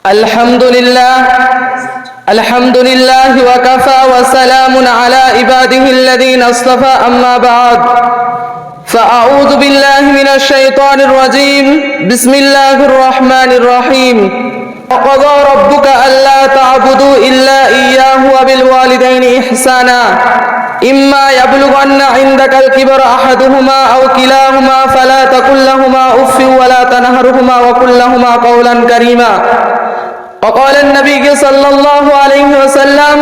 الحمد لله وكفى وسلام على عباده الذين اصطفى أما بعد فأعوذ بالله من الشيطان الرجيم بسم الله الرحمن الرحيم وقضى ربك ألا تعبدوا إلا إياه وبالوالدين إحسانا إما يبلغن عندك الكبر أحدهما أو كلاهما فلا تقل لهما أف ولا تنهرهما وقل لهما قولا كريما وقال النبي صلى الله عليه وسلم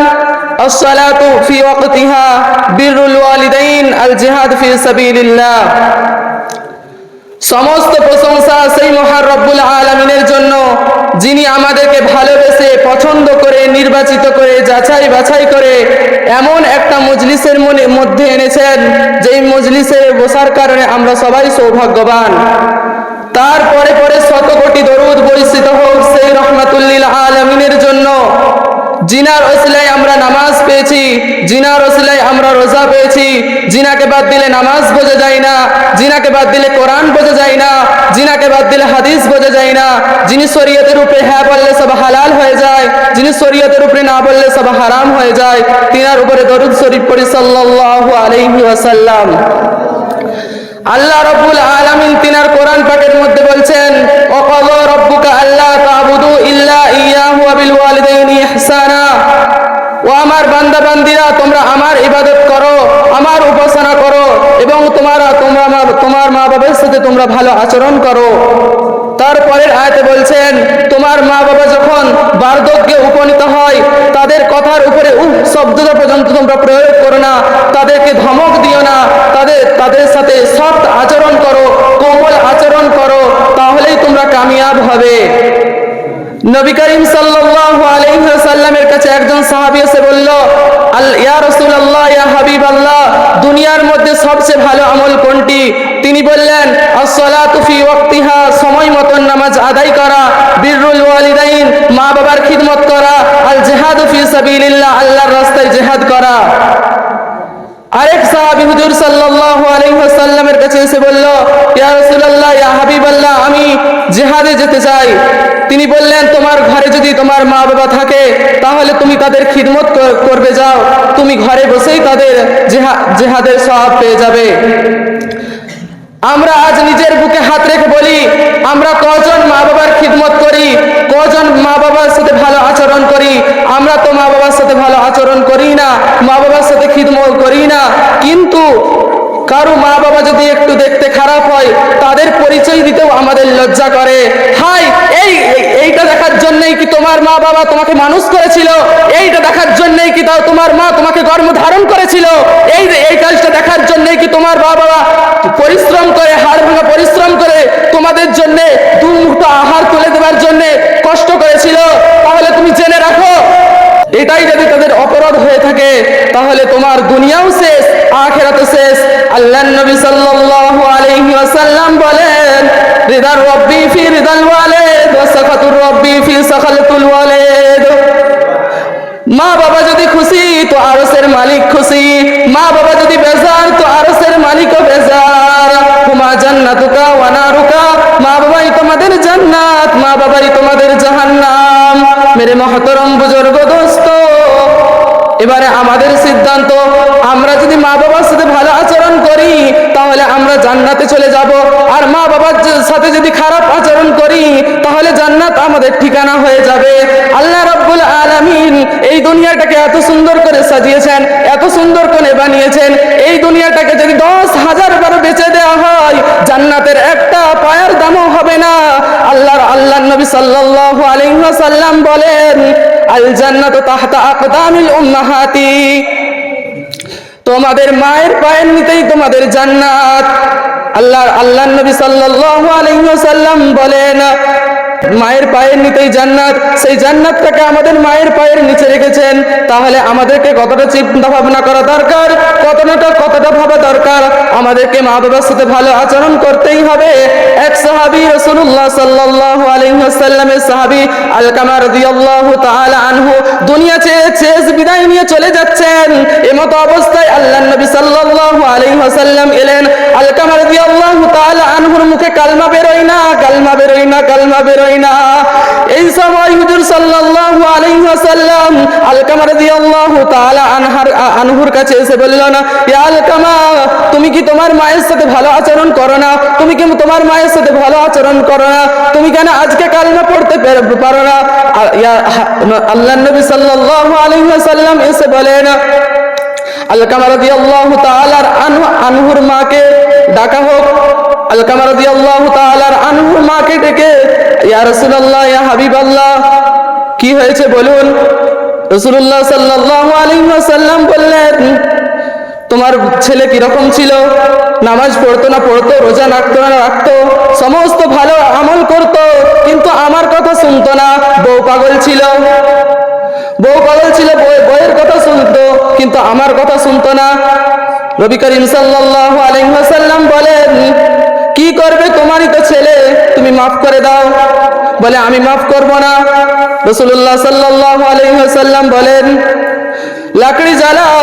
الصلاة في وقتها بر الوالدين الجهاد في سبيل الله সমস্ত প্রশংসা সেই মহান রব্বুল আলামিনের জন্য যিনি আমাদেরকে ভালোবেসে পছন্দ করে নির্বাচিত করে যাচাই বাছাই করে এমন একটা মজলিসের মধ্যে এনেছেন যেই মজলিসে বসার কারণে আমরা সবাই সৌভাগ্যবান। তারপরে পরে শত কোটি দরুদ বর্ষিত হোক সেই রহমাতুল লিল আলামিনের জন্য জিনার ওসিলায় আমরা নামাজ পেয়েছি, জিনার ওসিলায় আমরা রোজা পেয়েছি। জিনাকে বাদ দিলে নামাজ বোঝা যায় না, জিনাকে বাদ দিলে কোরআন বোঝা যায় না, জিনাকে বাদ দিলে হাদিস বোঝা যায় না। যিনি শরীয়তের উপরে হ্যাঁ বললে সব হালাল হয়ে যায়, যিনি শরীয়তের উপরে না বললে সব হারাম হয়ে যায়। তিনার উপরে দরুদ শরীফ পড়ি সাল্লাল্লাহু আলাইহি ওয়াসাল্লাম। আল্লাহ রাব্বুল আলামিন তিনার কোরআন পাকের মধ্যে বলছেন ওয়াকাযা রাব্বুকা আল্লা তা'বুদু ইল্লা ইয়াহু ওয়া বিল ওয়ালিদাইনি ইহসানা। ও আমার বান্দা বান্দিরা, তোমরা আমার ইবাদত করো, আমার উপাসনা করো এবং তোমার মা বাবার সাথে তোমরা ভালো আচরণ করো। তারপরের আয়াতে বলছেন তোমার মা বাবা যখন বার্ধক্যে উপনীত হয় তাদের কথার উপরে শব্দটা পর্যন্ত তোমরা প্রয়োগ করো না, তাদেরকে ধমক দিও না, তাদের সাথে সৎ আচরণ করো, কোমল আচরণ করো, তাহলেই তোমরা কামিয়াব হবে। নবী করিম সাল্লাল্লাহু আলাইহি ওয়াসাল্লামের কাছে একজন সাহাবী এসে বলল ইয়া রাসূলুল্লাহ ইয়া হাবিবাল্লাহ, দুনিয়ার মধ্যে সবচেয়ে ভালো আমল কোনটি? তিনি বললেন as-salatu fi waqtiha, সময় মতন নামাজ আদায় করা, বিররুল ওয়ালিদাইন, মা বাবার খিদমত করা, আল জিহাদু ফি সাবিলিল্লাহ, আল্লাহর রাস্তায় জিহাদ করা। আরেক সাহাবী হুজুর সাল্লাল্লাহু আলাইহি ওয়াসাল্লামের কাছে এসে বলল ইয়া রাসূলুল্লাহ ইয়া হাবিবাল্লাহ, আমি জিহাদে যেতে চাই। তিনি বললেন তোমার ঘরে যদি তোমার মা বাবা থাকে তাহলে তুমি তাদের খিদমত করবে যাও, তুমি ঘরে বসেই তাদের জিহাদের সওয়াব পেয়ে যাবে। আমরা আজ নিজের বুকে হাত রেখে বলি আমরা কজন মা বাবার খিদমত করি, কজন মা বাবার সাথে ভালো আচরণ করি? আমরা তো মা বাবার সাথে ভালো আচরণ করি না, মা বাবার সাথে খিদমত করি না। কিন্তু কারো মা বাবা যদি একটু দেখতে খারাপ হয় তাদের পরিচয় দিতেও আমাদের লজ্জা করে। হাই, এইটা দেখার জন্যই কি তোমার মা বাবা তোমাকে মানুষ করেছিল? এইটা দেখার জন্যই কি তোমার মা তোমাকে গর্ভ ধারণ করেছিল? এই কাজটা দেখার জন্যই কি তোমার মা বাবা পরিশ্রম করে, হাড় ভাঙা পরিশ্রম করে তোমাদের জন্য দুমুঠো আহার তুলে দেওয়ার জন্য কষ্ট করেছিল? তাহলে তুমি জেনে রাখো, এটাই যদি তাদের অপরাধ হয়ে থাকে তাহলে তোমার দুনিয়াও শেষ, আখিরাতও শেষ। আল্লাহর নবী সাল্লাল্লাহু আলাইহি ওয়াসাল্লাম বলেন রিদার রাব্বি ফি রিদাল ওয়ালিদ ওয়া সাখাতুর রাব্বি ফি সাখাতুল ওয়ালিদ। মা বাবা যদি খুশি তো আরশের মালিক খুশি, মা বাবা যদি বেজার তো আরশের মালিকও বেজার। হুমা জান্নাতুকা ওয়া নারুকা, মা বাবাই তোমাদের জান্নাত, মা বাবাই তোমাদের জাহান্নাম। মেরে মহতরম বুজুর্গ দোস্ত, এবারে আমাদের সিদ্ধান্ত, আমরা যদি মা বাবার সাথে ভালো আচরণ করি তাহলে আমরা জান্নাতে চলে যাব, আর মা বাবার সাথে যদি খারাপ আচরণ করি তাহলে জান্নাত আমাদের ঠিকানা হয়ে যাবে। আল্লাহ রাব্বুল আলামিন এই দুনিয়াটাকে এত সুন্দর করে সাজিয়েছেন, এত সুন্দর করে বানিয়েছেন, এই দুনিয়াটাকে যদি 10,000 বার বেচে দেওয়া হয় জান্নাতের একটা পায়ের দামও হবে না। আল্লাহর নবী সাল্লাল্লাহু আলাইহি ওয়াসাল্লাম বলেন আল জান্নাতু তাহতা আকদামিল উম্মাহাতি, তোমাদের মায়ের পায়ের নিচেই তোমাদের জান্নাত। আল্লাহর নবী সাল্লাল্লাহু আলাইহি ওয়াসাল্লাম বলেন মায়ের পায়ের নিচেই জান্নাত, সেই জান্নাতটাকে আমাদের মায়ের পায়ের নিচে রেখেছেন। তাহলে আমাদেরকে কতটা চিন্তা ভাবনা করা দরকার, কতটা ভাবা দরকার, আমাদেরকে মা বাবার সাথে ভালো আচরণ করতেই হবে। এক সাহাবী রাসূলুল্লাহ সাল্লাল্লাহু আলাইহি ওয়াসাল্লামের সাহাবী আলকামা রাদিয়াল্লাহু তাআলা আনহু দুনিয়া শেষ বিদায় নিয়ে চলে যাচ্ছেন। এমত অবস্থায় আল্লাহর নবী সাল্লাল্লাহু আলাইহি ওয়াসাল্লাম এলেন। আলকামা রাদিয়াল্লাহু তাআলা আনহুর মুখে কালমা বেরোয় না, কালমা বেরোয় না, কালমা বেরোয় চাই না। এই সময় হুজুর সাল্লাল্লাহু আলাইহি ওয়াসাল্লাম আলকামা রাদিয়াল্লাহু তাআলা আনহুর কাছে এসে বললেন, ইয়া আলকামা, তুমি কি তোমার মায়ের সাথে ভালো আচরণ করো না? তুমি কি তোমার মায়ের সাথে ভালো আচরণ করো না? তুমি কেন আজকে কালমা পড়তে পারো না? আল্লাহর নবী সাল্লাল্লাহু আলাইহি ওয়াসাল্লাম এসে বলেন, আলকামা রাদিয়াল্লাহু তাআলা আনহুর মাকে ডাকা হোক। আলকামা রাদিয়াল্লাহু তাআলা আনহুর মাকে ডেকে, ইয়া রাসূলুল্লাহ, ইয়া হাবিবাল্লাহ, কি হয়েছে বলুন। রাসূলুল্লাহ সাল্লাল্লাহু আলাইহি ওয়াসাল্লাম বললেন, তোমার ছেলে কিরকম ছিল? নামাজ পড়তো না পড়তো, রোজা রাখতো না রাখতো, সমস্ত ভালো আমল করতো, কিন্তু আমার কথা শুনতো না। বউ পাগল ছিল, বউয়ের কথা শুনতো, কিন্তু আমার কথা শুনতো না। নবী করিম সাল্লাল্লাহু আলাইহি ওয়াসাল্লাম বলেন, কি করবে? তোমারই তো ছেলে, তুমি মাফ করে দাও। বলে, আমি মাফ করব না। রাসূলুল্লাহ সাল্লাল্লাহু আলাইহি ওয়াসাল্লাম বলেন, লাকড়ি জ্বালাও,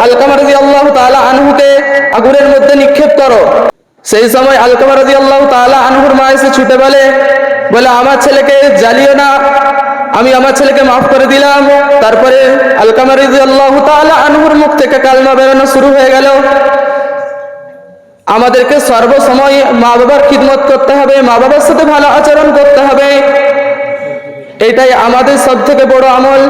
আলকামা রাদিয়াল্লাহু তাআলা আনহুকে আগুনের মধ্যে নিক্ষেপ করো। সেই সময় আলকামা রাদিয়াল্লাহু তাআলা আনহুর মা এসে ছুটে বলে, আমার ছেলেকে জ্বালিও না, আমি আমার ছেলেকে মাফ করে দিলাম। তারপরে আলকামা রাদিয়াল্লাহু তাআলা আনহুর মুখ থেকে কালমা বেরোনো শুরু হয়ে গেল। আমাদেরকে সর্বসময় মা বাবার খিদমত করতে হবে, মা বাবার সাথে ভালো আচরণ করতে হবে, এটাই আমাদের সব থেকে বড় আমল।